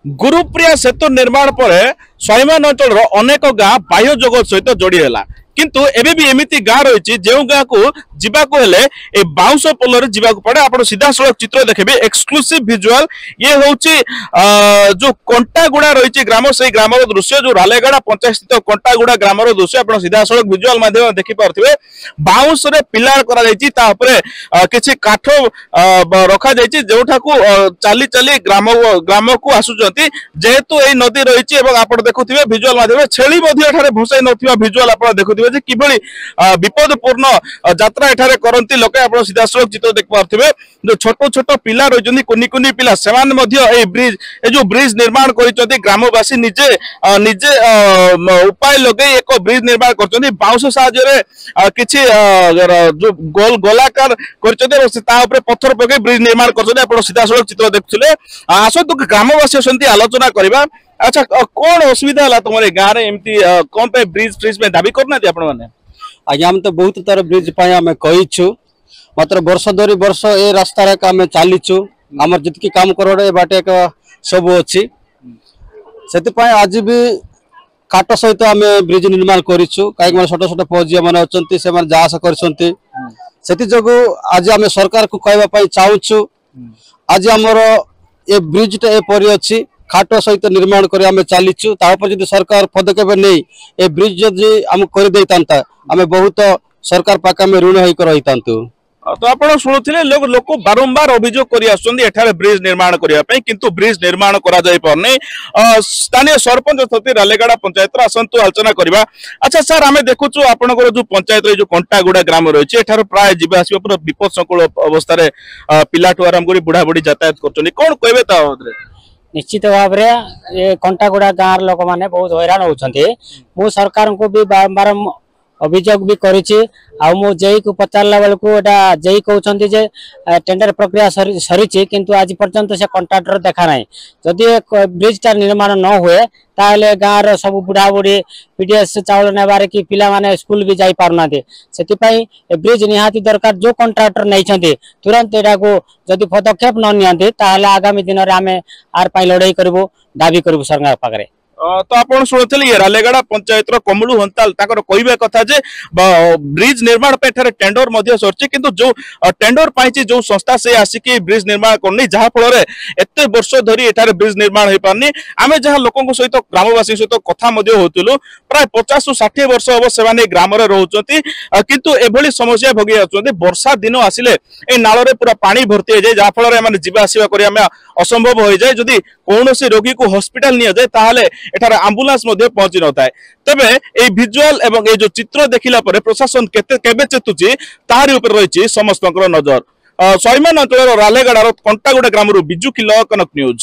गुरुप्रिया सेतु निर्माण पर स्वाभिमान अंचल अनेक गाँ बाह्य जगत सहित जोड़ी है किंतु एबे भी एमिति गाँ रही जो गाँ को जीवाको हेले ए बाउंस पोलर जीवाको पड़े। आपण सीधा सड़क चित्र देखबे एक्सक्लूसिव विजुअल ये होची जो कंटागुड़ा रही ग्राम से ग्राम दृश्य जो रालेगड़ा पंचायत स्थित कंटागुड़ा ग्राम दृश्य आपण सीधा सड़क विजुअल माध्यम देखि पारथिबे। बाउंस रे पिलार करा जायछि ता ऊपर किछि काठ रखा जायछि जोठा को चाली चाली ग्राम को आसुचंती जेहेतु ए नदी रही एवं आपण देखुथिबे विजुअल माध्यम छेली मध्ये एठारे भोसाई नथिबा विजुअल आपण देखुथिबे जे किभली विपदपूर्ण यात्रा एठारे करंती लोके आपण सीधा सड़क चित्र देख पारथिबे। जो छोट छोट पिला रहिजंती कुनी कुनी पिला सेमान मध्ये ए ब्रिज ए जो ब्रिज निर्माण करिसंती ग्रामवासी निजे निजे उपाय लगे एक ब्रिज निर्माण करछंती बाउंस साहाय्य रे किछि जो गोल गोलाकार करछंती ता ऊपर पत्थर पके ब्रिज निर्माण करछंती आपण सीधा सड़क चित्र देखुथिले। आसंतु ग्रामवासी असंती आलोचना करबा। अच्छा कौन असुविधा है तुम गाँव में एमती कौन पे ब्रिज फ्रिज में दाबी करना आपण मैंने आज हम तो बहुत तरह ब्रिज आम कहीचु मात्र वर्ष धरी वर्ष ए रास्ता आम चलीचु आम जितकी काम कर बाटे सब अच्छी से आज भी काट सहित आम ब्रिज निर्माण करूँ कहीं छोट छोट पुओ झी मैंने अच्छा से जास कर आज आम सरकार को कहवाई चाहूँ आज आमर ए ब्रिज एपरी अच्छी खाट सहित निर्माण कर आम चलीचु जब सरकार पदक्षेप नहीं ए ब्रिज जदि आम कर आम बहुत सरकार पाखे आम ऋण होकर रही था। तो आप शुणुले लोक बारंबार अभियोग कर ब्रिज निर्माण करने किंतु ब्रिज निर्माण करा जाय पारने स्थानीय सरपंच सती रालेगड़ा पंचायत आसतु आलोचना करवा। अच्छा सर आम देखुचु आपनकर जो पंचायत जो कंटागुड़ा ग्राम रही प्राय जीवा आसवा पूरा विपद संकुल अवस्था पिलाठू आरंभ कर बुढ़ा बुढ़ी यातायात कर कौन कहे निश्चित भाव में कंटागुड़ा गाँव लोक मैंने बहुत हैरान होती मु सरकार को भी बारंबार अभियोग भी करी जेई को पचारा बेलू एटा जेई कहते जे टेंडर प्रक्रिया सरी किंतु आज पर्यंत से कंट्राक्टर देखा ना जदि ब्रिजटा निर्माण न हुए ताले गाँव सब बुढ़ा बुढ़ी पीडीएस चाउल नेबार कि पिला माने स्कूल भी जाई पारना से ब्रिज निहाती दरकार जो कंट्राक्टर नहीं तुरंत एटा को जदि पदक्षेप न नियंती ताले आगामी दिन में आम आर लड़ाई करूँ दाबी करूँ सरकार पाखे। तो आप शुणुले रालेगड़ा पंचायत कमलू हंताल कहवा कथा जे ब्रिज निर्माण टेंडर सरची किंतु जो टेंडर पाई जो संस्था से आसिकी ब्रिज निर्माण करनी जहाँ फल एत वर्ष धरी एठारे ब्रिज निर्माण हो पारनी आम जहाँ लोकों सहित ग्रामवासी सहित कथा होलु प्राय 50 ରୁ 60 वर्ष हम से ग्राम रोचती किंतु एभली समस्या भोगी आछंती। वर्षा दिन आसिले ए नाल रे पूरा पानी भर्ती हो जाए जहाँ फल में जीवा आसिबा करिया असंभव हो जाए। जदि कौन रोगी को हॉस्पिटल निया जाए ताहले एठार आंबुलांस पहुंची न था तेबे ए विजुअल एवं ए जो चित्र देखिला परे प्रशासन केबे चेतुची ताहारी ऊपर रही समस्त नजर। स्वाभिमान अंचल रालेगड़ार कंटागुड़ा ग्राम बिजु किलो कनक न्यूज।